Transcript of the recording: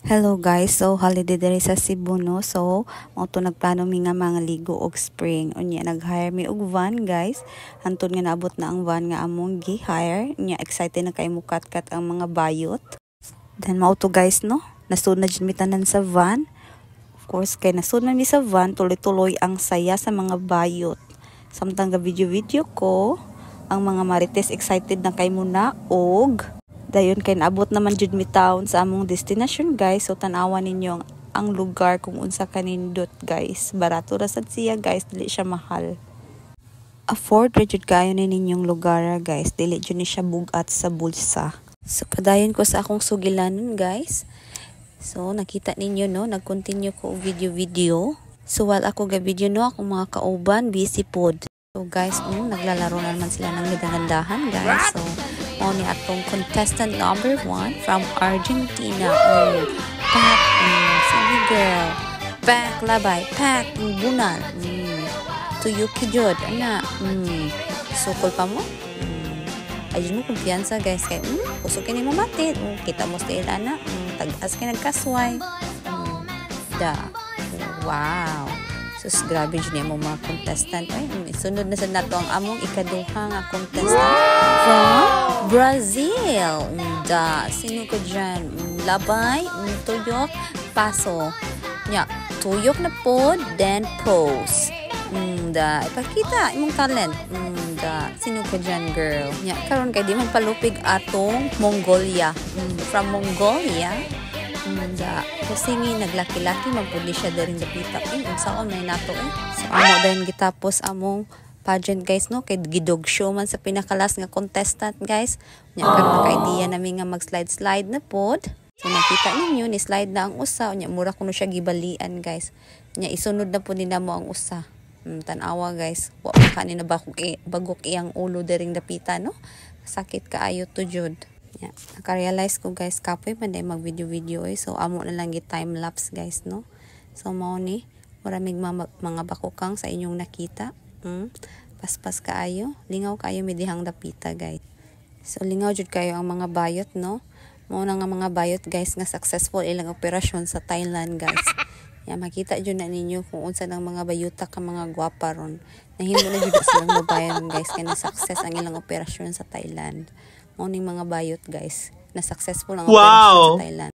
Hello guys, so holiday diri sa Cebu no. So mao to nagplano mi nga mga ligo og spring. Unya nag-hire mi og van guys. Hantod nga naabot na ang van nga among gi-hire. Unya excited na kay mukat-kat ang mga bayot. Then mao to guys no. Nasud na jud mi tanan sa van. Of course kay nasud na mi sa van, tuloy-tuloy ang saya sa mga bayot. Samtang ga video-video ko, ang mga marites excited na kay muna og dayon kay naabot naman jud mi taon sa among destination guys. So tanawan ninyo ang lugar kung unsa kanindot guys. Barato ra sad siya guys, dili siya mahal. Afford ra jud kayo ni ninyong lugar guys, dili jud ni siya bugat sa bulsa. So padayon ko sa akong sugilanon guys. So nakita ninyo no, nag-continue ko video. So while ako ga video no, akong mga kauban busy pod. So guys, naglalaro na naman sila ng midangandahan guys. So ni atong contestant number 1 from Argentina. Pak, sige girl. Pak, labay. Pak, bunal. Tuyuki jod. Ana. Sukol pa mo. Ayun mo kumpiyansa guys. Kaya, pusukin ni mo matid. Kita mo sa ilana. Tag-as ka nagkasway. Wow. Sus, grabe dyan niya mga contestant. Ay, sunod na sa nato ang among ikaduha nga contestant from Brazil. Sino ko dyan? Labay, tuyok, paso. Tuyok na pod, then pose. Ipakita imong talent. Sino ko dyan, girl? Karon kay di man palupig atong Mongolia. From Mongolia. Kasi naglaki-laki magpuli siya daring dapita. Unsa may nato So amo dayon gitapos among pageant guys no, kay gidog show man sa pinakalas nga contestant guys. Karon ka-idea nami nga mag-slide na pod. So nakita ninyo ni slide na ang usa, mura kuno siya gibalian guys. Isunod na po nila mo ang usa. Tanawa guys, wa pa kanina bagok iyang ulo daring dapita no. Sakit kaayo to jud. Naka-realize ko guys, kapoy man day mag-video so amo na lang time lapse guys no. So mao ni maraming mga bakukang sa inyong nakita. Paspas kaayo, lingaw kaayo midihang dapita guys. So lingaw jud kayo ang mga bayot no. Mao na nga mga bayot guys nga successful ilang operasyon sa Thailand guys. Makita jud na ninyo kung unsa ng mga bayuta ka mga gwapa ron. Nahimo na jud silang mabayan guys kay na success ang ilang operasyon sa Thailand. Mao ning mga bayot guys na successful ang operasyon sa Thailand.